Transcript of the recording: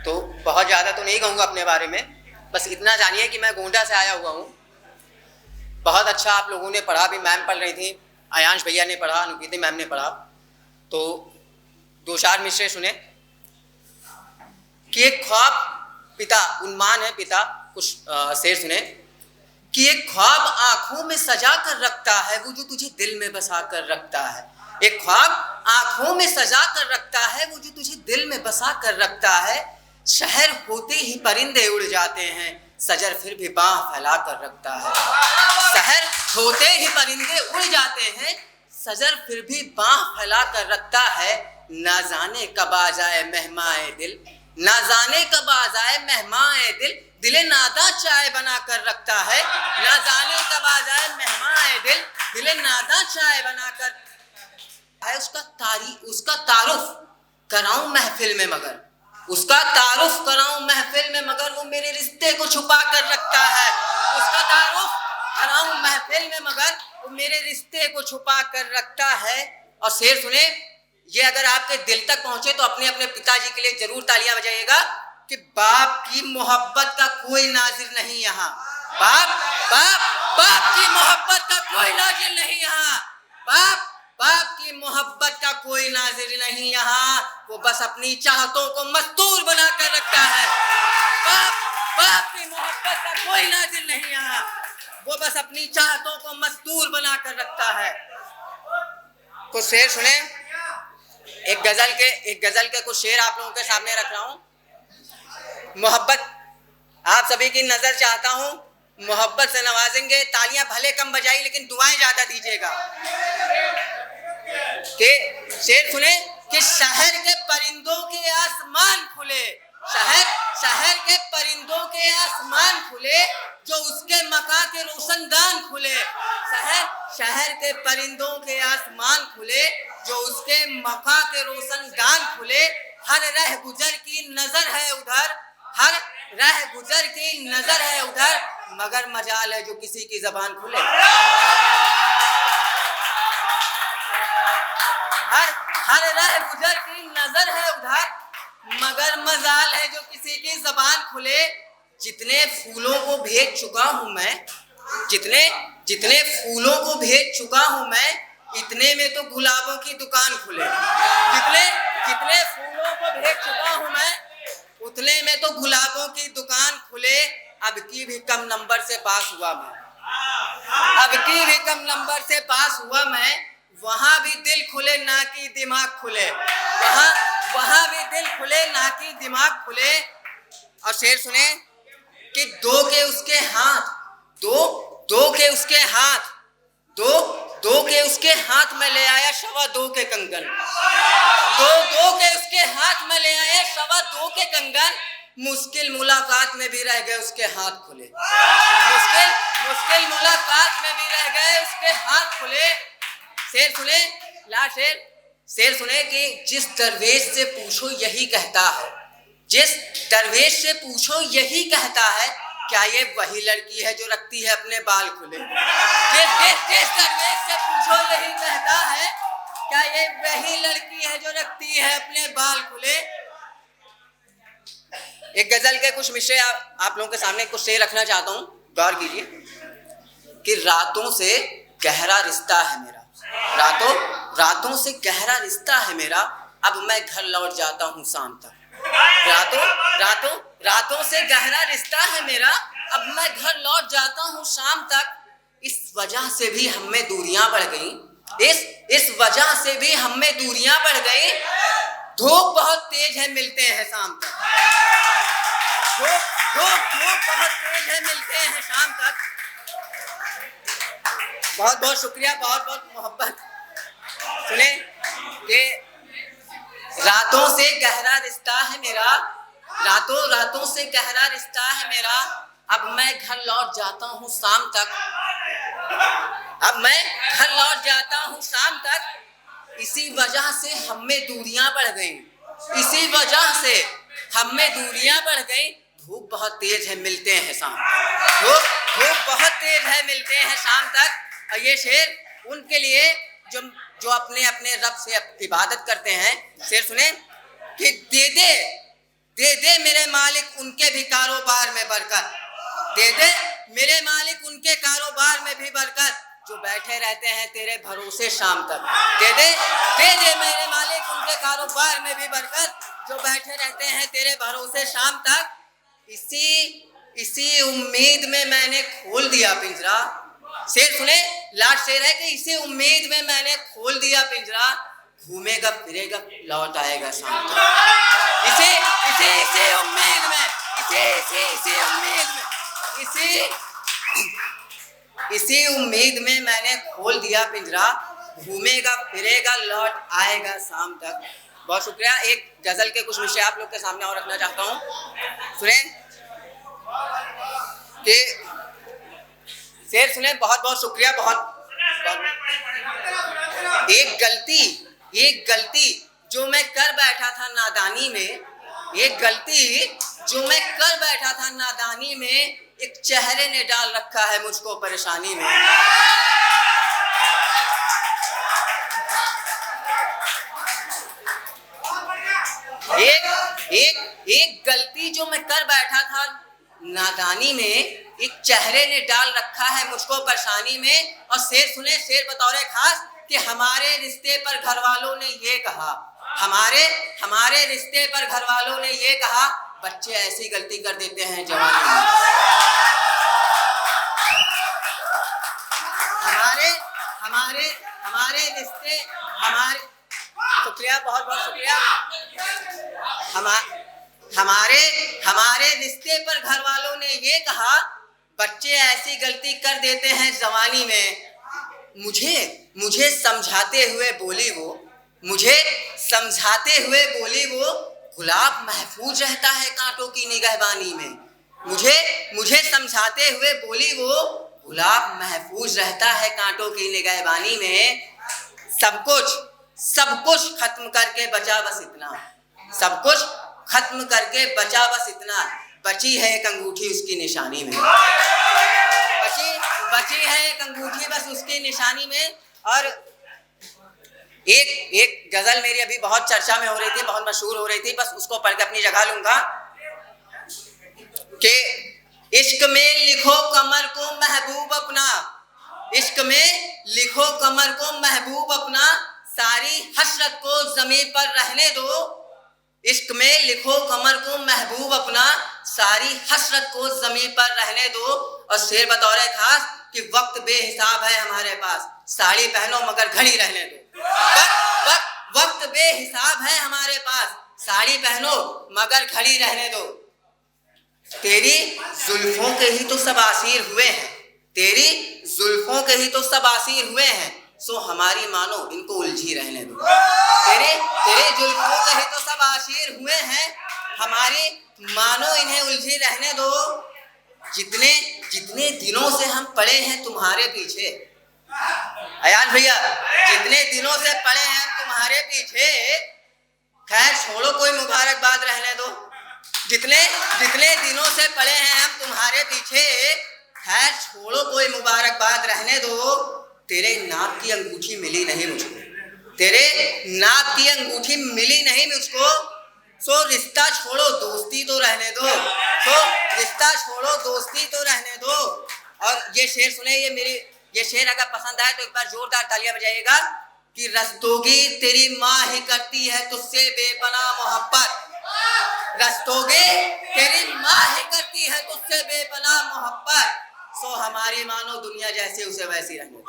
तो बहुत ज़्यादा तो नहीं कहूँगा अपने बारे में, बस इतना जानिए कि मैं गोंडा से आया हुआ हूँ। बहुत अच्छा आप लोगों ने पढ़ा, भी मैम पढ़ रही थी, आयांश भैया ने पढ़ा, अनुकृति मैम ने पढ़ा। तो दो चार मिसरे सुने कि एक ख्वाब पिता, उन्मान है पिता, कुछ शेर सुने कि एक ख्वाब आंखों में सजा कर रखता है वो जो तुझे दिल में बसा कर रखता है। एक ख्वाब आंखों में सजा कर रखता है वो जो तुझे दिल में बसा कर रखता है। शहर होते ही परिंदे उड़ जाते हैं, सजर फिर भी बाह फैला कर रखता है। शहर होते ही परिंदे उड़ जाते हैं, सजर फिर भी बाह फैला कर रखता है। ना जाने कब आ जाए मेहमाए दिल, ना जाने कब आ जाए मेहमाए दिल, दिले नादा चाय बना कर रखता है। ना जाने कब आ जाए मेहमाए दिल, दिले नादा चाय बना कर है। उसका तारुफ कराऊं महफिल में मगर, उसका तारुफ कराऊं महफिल में मगर वो मेरे रिश्ते को छुपा कर रखता है। उसका तारुफ कराऊं महफिल में मगर वो मेरे रिश्ते को छुपा कर रखता है। और शेर सुने, ये अगर आपके दिल तक पहुंचे तो अपने अपने पिताजी के लिए जरूर तालियां बजाइएगा कि बाप की मोहब्बत का कोई नाजिर नहीं यहाँ। बाप की मोहब्बत का कोई नाजिर नहीं यहाँ। बाप की मोहब्बत का कोई नाजिर नहीं यहाँ, वो बस अपनी चाहतों को मस्तूर बना कर रखता है। बाप की मोहब्बत का कोई नाजिर नहीं यहाँ, वो बस अपनी चाहतों को मस्तूर बना कर रखता है। कुछ शेर सुने, एक गजल के कुछ शेर आप लोगों के सामने रख रहा हूँ। मोहब्बत आप सभी की नजर चाहता हूँ, मोहब्बत से नवाजेंगे। तालियां भले कम बजाई लेकिन दुआएं ज्यादा दीजिएगा। कि शेर सुने कि शहर के परिंदों के आसमान खुले, शहर के परिंदों के आसमान खुले, जो उसके मका के रोशनदान खुले। शहर के परिंदों के आसमान खुले, जो उसके मका के रोशनदान खुले। हर रह गुजर की नजर है उधर, हर रह गुजर की नजर है उधर, मगर मजाल है जो किसी की जबान खुले। हर रह गुजर की नजर है उधर, मगर मजाल है जो किसी की जबान खुले। जितने फूलों को भेज चुका हूं मैं, जितने फूलों को भेज चुका हूं मैं, इतने में तो गुलाबों की दुकान खुले। जितने फूलों को भेज चुका हूं मैं, उतने में तो गुलाबों की दुकान खुले। अब की भी कम नंबर से पास हुआ मैं, अब की भी कम नंबर से पास हुआ मैं, वहां भी दिल खुले ना कि दिमाग खुले। वहां भी दिल खुले ना कि दिमाग खुले। और शेर सुने कि दो के उसके हाथ में ले आया शवा दो के कंगन। दो के उसके हाथ में ले आया शवा दो के कंगन, मुश्किल मुलाकात में भी रह गए उसके हाथ खुले। मुश्किल मुलाकात में भी रह गए उसके हाथ खुले। शेर सुने, शेर सुने कि जिस दरवेश से पूछो यही कहता है, जिस दरवेश से पूछो यही कहता है, क्या ये वही लड़की है जो रखती है अपने बाल खुले। जिस दरवेश से पूछो यही कहता है, क्या ये वही लड़की है जो रखती है अपने बाल खुले। एक गजल के कुछ मिसरे आप लोगों के सामने कुछ शेर रखना चाहता हूँ, गौर कीजिए कि रातों से गहरा रिश्ता है मेरा, रातों से गहरा रिश्ता है मेरा, अब मैं घर लौट जाता हूँ शाम तक। रातों से गहरा रिश्ता है मेरा, अब मैं घर लौट जाता हूँ शाम तक। इस वजह से भी हम में दूरियां बढ़ गई, इस वजह से भी हम में दूरियां बढ़ गई। धूप बहुत तेज है मिलते हैं शाम तक, धूप बहुत तेज है मिलते हैं शाम तक। बहुत बहुत शुक्रिया, बहुत बहुत मोहब्बत। सुने कि रातों से गहरा रिश्ता है मेरा, रातों से गहरा रिश्ता है मेरा, अब मैं घर लौट जाता हूँ शाम तक, अब मैं घर लौट जाता हूँ शाम तक। इसी वजह से हम में दूरियां बढ़ गई, इसी वजह से हम में दूरियां बढ़ गई। धूप बहुत तेज है मिलते हैं शाम तक, धूप बहुत तेज है मिलते हैं शाम तक। और ये शेर उनके लिए जो अपने अपने रब से इबादत करते हैं। शेर सुने कि दे दे मेरे मालिक उनके भी कारोबार में बरकत, दे दे मेरे मालिक उनके कारोबार में भी बरकत, जो बैठे रहते हैं तेरे भरोसे शाम तक। दे दे मेरे मालिक उनके कारोबार में भी बरकत, जो बैठे रहते हैं तेरे भरोसे शाम तक। इसी उम्मीद में मैंने खोल दिया पिंजरा। शेर सुने, लास्ट शेर है कि इसी उम्मीद में मैंने खोल दिया पिंजरा, घूमेगा फिरेगा लौट आएगा शाम तक। इसी उम्मीद में, इसी उम्मीद में, इसी उम्मीद में मैंने खोल दिया पिंजरा, घूमेगा फिरेगा लौट आएगा शाम तक। बहुत शुक्रिया। एक गजल के कुछ विषय आप लोग के सामने और रखना चाहता हूँ, सुने कि शेर सुने। बहुत बहुत शुक्रिया। बहुत एक गलती जो मैं कर बैठा था नादानी में, एक गलती जो मैं कर बैठा था नादानी में, एक चेहरे ने डाल रखा है मुझको परेशानी में। एक गलती जो मैं कर बैठा था नादानी में, एक चेहरे ने डाल रखा है मुझको परेशानी में। और शेर सुने, शेर बतौर खास कि हमारे रिश्ते पर घर वालों ने ये कहा, हमारे रिश्ते पर घर वालों ने ये कहा, बच्चे ऐसी गलती कर देते हैं जवानी में। हमारे रिश्ते, शुक्रिया, बहुत बहुत शुक्रिया। हमारे रिश्ते पर घर वालों ने ये कहा, बच्चे ऐसी गलती कर देते हैं जवानी में। मुझे समझाते हुए बोली वो, गुलाब महफूज रहता है कांटों की निगहबानी में। मुझे समझाते हुए बोली वो, गुलाब महफूज रहता है कांटों की निगहबानी में। सब कुछ खत्म करके बचा बस इतना, सब कुछ खत्म करके बचा बस इतना, बची है एक अंगूठी उसकी निशानी में, बची है एक अंगूठी बस उसकी निशानी में। और एक गजल मेरी अभी बहुत चर्चा में हो रही थी, बहुत मशहूर हो रही थी, बस उसको पढ़ के अपनी जगह लूंगा कि इश्क में लिखो कमर को महबूब अपना, इश्क में लिखो कमर को महबूब अपना, सारी हसरत को ज़मीन पर रहने दो। इश्क में लिखो कमर को महबूब अपना, सारी हसरत को ज़मीन पर रहने दो। और शेर बतौर खास कि वक्त बेहिसाब है हमारे पास, साड़ी पहनो मगर घड़ी रहने दो। वक्त बेहिसाब है हमारे पास, साड़ी पहनो मगर घड़ी रहने दो। तेरी जुल्फों के ही तो सब आसीर हुए हैं, तेरी जुल्फों के ही तो सब आसीर हुए हैं, सो हमारी मानो इनको उलझी रहने दो। तेरे जुल्फों के ही तो सब आसीर हुए हैं, हमारी मानो इन्हें उलझी रहने दो। जितने दिनों से हम पड़े हैं तुम्हारे पीछे, अयान भैया, जितने दिनों से पड़े हैं तुम्हारे पीछे, खैर छोड़ो कोई मुबारकबाद रहने दो। जितने दिनों से पड़े हैं हम तुम्हारे पीछे, खैर छोड़ो कोई मुबारकबाद रहने दो। तेरे नाप की अंगूठी मिली नहीं मुझको, तेरे नाप की अंगूठी मिली नहीं मुझको, सो रिश्ता छोड़ो दोस्ती तो रहने दो, सो रिश्ता छोड़ो दोस्ती तो रहने दो। और ये शेर सुने, ये शेर अगर पसंद आए तो एक बार जोरदार तालियां बजाइएगा कि रस्तोगी तेरी माँ ही करती है तुझसे बेपनाह मोहब्बत, रस्तोगे तेरी माँ ही करती है तुझसे बेपनाह मोहब्बत, सो हमारी मानो दुनिया जैसे उसे वैसी रहने।